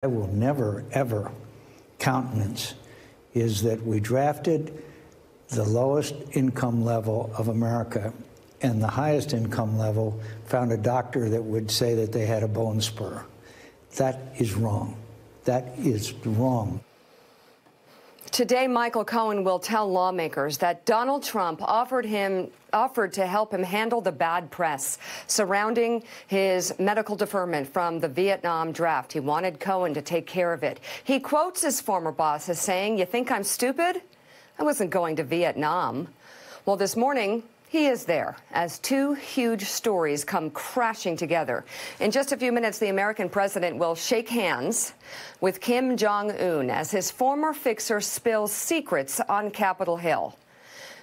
I will never, ever countenance is that we drafted the lowest income level of America and the highest income level found a doctor that would say that they had a bone spur. That is wrong. That is wrong. Today, Michael Cohen will tell lawmakers that Donald Trump offered to help him handle the bad press surrounding his medical deferment from the Vietnam draft. He wanted Cohen to take care of it. He quotes his former boss as saying, "You think I'm stupid? I wasn't going to Vietnam." Well, this morning, he is there as two huge stories come crashing together. In just a few minutes, the American president will shake hands with Kim Jong-un as his former fixer spills secrets on Capitol Hill.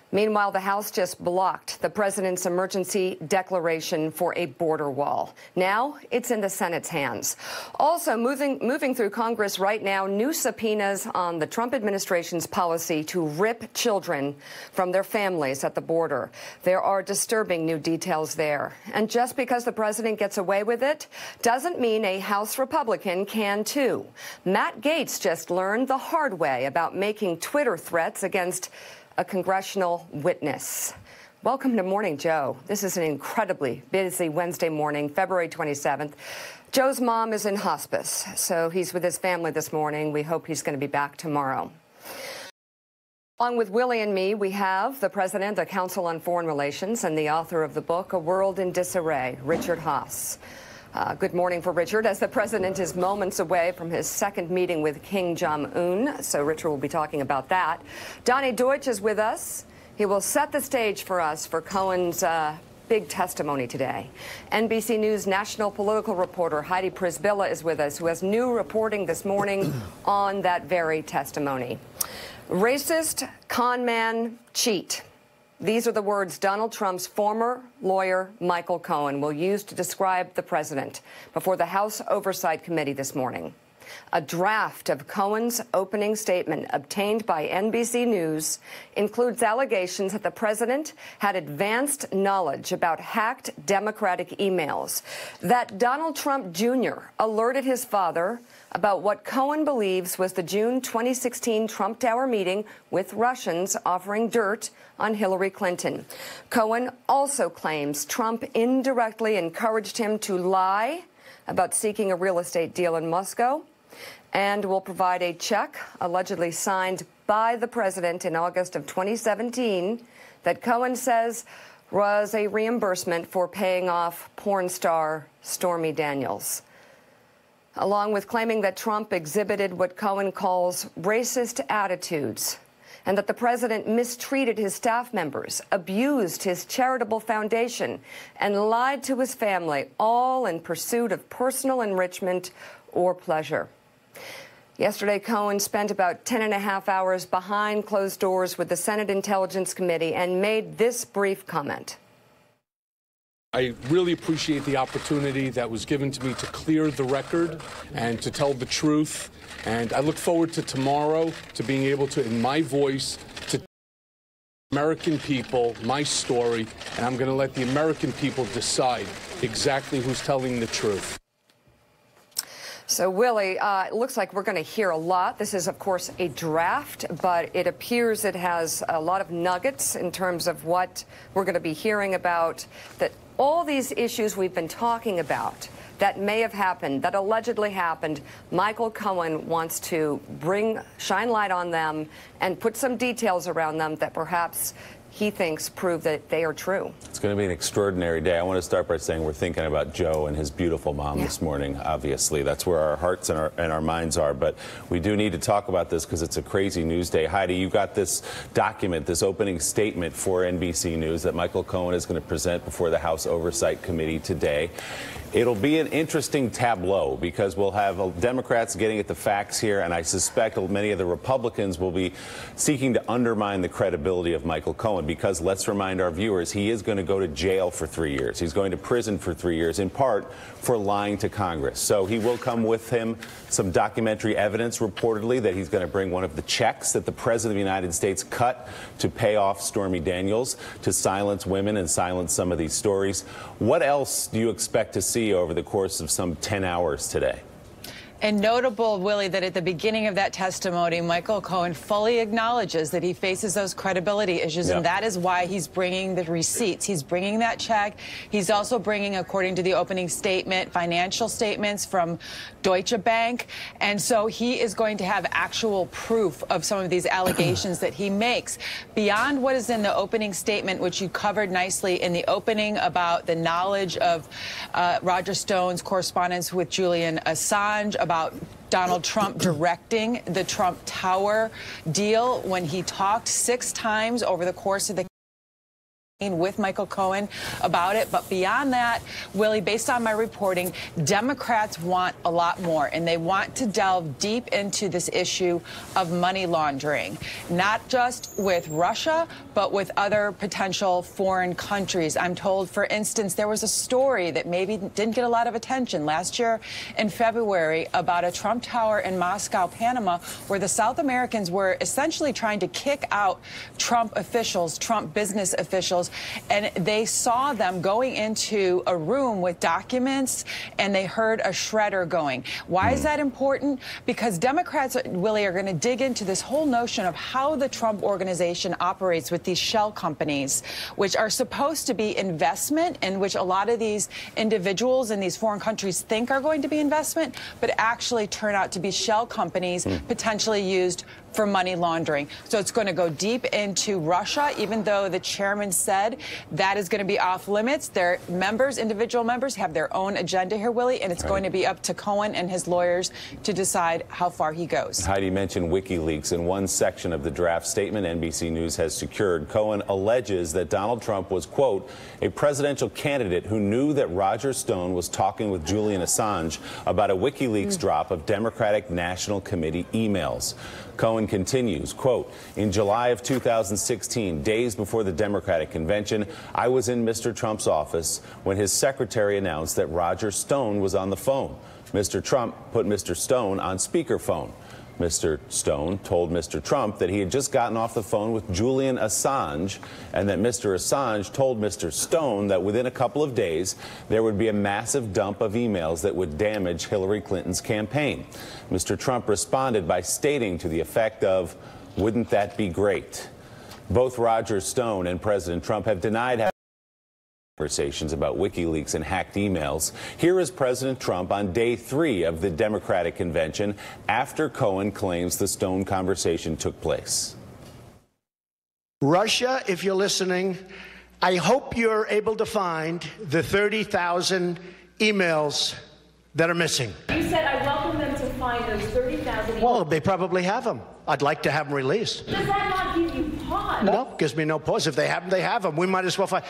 Meanwhile, the House just blocked the president's emergency declaration for a border wall. Now it's in the Senate's hands. Also moving through Congress right now, new subpoenas on the Trump administration's policy to rip children from their families at the border. There are disturbing new details there. And just because the president gets away with it doesn't mean a House Republican can too. Matt Gaetz just learned the hard way about making Twitter threats against a congressional witness. Welcome to Morning Joe. This is an incredibly busy Wednesday morning, February 27th. Joe's mom is in hospice, so he's with his family this morning. We hope he's going to be back tomorrow. Along with Willie and me, we have the president of the Council on Foreign Relations and the author of the book, A World in Disarray, Richard Haass. Good morning for Richard, as the president is moments away from his second meeting with Kim Jong-un, so Richard will be talking about that. Donny Deutsch is with us. He will set the stage for us for Cohen's big testimony today. NBC News national political reporter Heidi Przybyla is with us, who has new reporting this morning on that very testimony. Racist, con man, cheat. These are the words Donald Trump's former lawyer, Michael Cohen, will use to describe the president before the House Oversight Committee this morning. A draft of Cohen's opening statement obtained by NBC News includes allegations that the president had advanced knowledge about hacked Democratic emails, that Donald Trump Jr. alerted his father about what Cohen believes was the June 2016 Trump Tower meeting with Russians offering dirt on Hillary Clinton. Cohen also claims Trump indirectly encouraged him to lie about seeking a real estate deal in Moscow, and will provide a check allegedly signed by the president in August of 2017 that Cohen says was a reimbursement for paying off porn star Stormy Daniels, along with claiming that Trump exhibited what Cohen calls racist attitudes and that the president mistreated his staff members, abused his charitable foundation, and lied to his family, all in pursuit of personal enrichment or pleasure. Yesterday, Cohen spent about 10.5 hours behind closed doors with the Senate Intelligence Committee and made this brief comment. I really appreciate the opportunity that was given to me to clear the record and to tell the truth. And I look forward to tomorrow, to being able to, in my voice, to American people, my story, and I'm going to let the American people decide exactly who's telling the truth. So, Willie, it looks like we're going to hear a lot. This is, of course, a draft, but it appears it has a lot of nuggets in terms of what we're going to be hearing about, that all these issues we've been talking about that may have happened, that allegedly happened, Michael Cohen wants to shine light on them and put some details around them that perhaps he thinks prove that they are true. It's going to be an extraordinary day. I want to start by saying we're thinking about Joe and his beautiful mom this morning. Obviously, that's where our hearts and our minds are. But we do need to talk about this because it's a crazy news day. Heidi, you got this document, this opening statement for NBC News that Michael Cohen is going to present before the House Oversight Committee today. It'll be an interesting tableau because we'll have Democrats getting at the facts here, and I suspect many of the Republicans will be seeking to undermine the credibility of Michael Cohen because, let's remind our viewers, he is going to go to jail for 3 years. He's going to prison for 3 years, in part for lying to Congress. So he will come with him some documentary evidence, reportedly, that he's going to bring one of the checks that the President of the United States cut to pay off Stormy Daniels, to silence women and silence some of these stories. What else do you expect to see over the course of some 10 hours today? And notable, Willie, that at the beginning of that testimony, Michael Cohen fully acknowledges that he faces those credibility issues, and that is why he's bringing the receipts. He's bringing that check. He's also bringing, according to the opening statement, financial statements from Deutsche Bank. And so he is going to have actual proof of some of these allegations that he makes. Beyond what is in the opening statement, which you covered nicely in the opening about the knowledge of Roger Stone's correspondence with Julian Assange, about Donald Trump directing the Trump Tower deal when he talked 6 times over the course of the with Michael Cohen about it. But beyond that, Willie, based on my reporting, Democrats want a lot more, and they want to delve deep into this issue of money laundering, not just with Russia, but with other potential foreign countries. I'm told, for instance, there was a story that maybe didn't get a lot of attention last year in February about a Trump Tower in Moscow, Panama, where the South Americans were essentially trying to kick out Trump officials, Trump business officials, and they saw them going into a room with documents, and they heard a shredder going. Why is that important? Because Democrats, Willie, are going to dig into this whole notion of how the Trump organization operates with these shell companies, which are supposed to be investment, and which a lot of these individuals in these foreign countries think are going to be investment, but actually turn out to be shell companies potentially used for money laundering. So it's going to go deep into Russia, even though the chairman said that is going to be off limits. Their members, individual members, have their own agenda here, Willie, and it's going to be up to Cohen and his lawyers to decide how far he goes. Heidi mentioned WikiLeaks. In one section of the draft statement NBC News has secured, Cohen alleges that Donald Trump was, quote, a presidential candidate who knew that Roger Stone was talking with Julian Assange about a WikiLeaks drop of Democratic National Committee emails. Cohen continues, quote, in July of 2016, days before the Democratic convention, I was in Mr. Trump's office when his secretary announced that Roger Stone was on the phone. Mr. Trump put Mr. Stone on speakerphone. Mr. Stone told Mr. Trump that he had just gotten off the phone with Julian Assange, and that Mr. Assange told Mr. Stone that within a couple of days there would be a massive dump of emails that would damage Hillary Clinton's campaign. Mr. Trump responded by stating to the effect of, wouldn't that be great? Both Roger Stone and President Trump have denied having conversations about WikiLeaks and hacked emails. Here is President Trump on day 3 of the Democratic convention after Cohen claims the Stone conversation took place. Russia, if you're listening, I hope you're able to find the 30,000 emails that are missing. You said I welcome them to find those 30,000 emails. Well, they probably have them. I'd like to have them released. Does that not give you pause? No, gives me no pause. If they have them, they have them. We might as well find.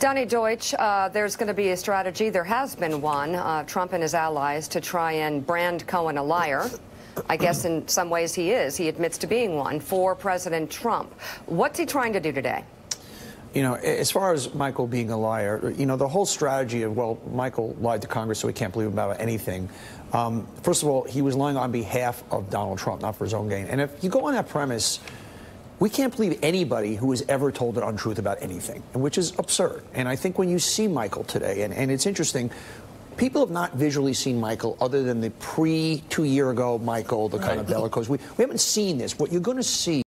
Donny Deutsch, there's going to be a strategy. There has been one. Trump and his allies to try and brand Cohen a liar. I guess in some ways he is. He admits to being one for President Trump. What's he trying to do today? You know, as far as Michael being a liar, you know, the whole strategy of, well, Michael lied to Congress, so we can't believe him about anything. First of all, he was lying on behalf of Donald Trump, not for his own gain. And if you go on that premise, we can't believe anybody who has ever told an untruth about anything, which is absurd. And I think when you see Michael today, and it's interesting, people have not visually seen Michael other than the pre-2 year ago Michael, the kind of bellicose. We haven't seen this. What you're going to see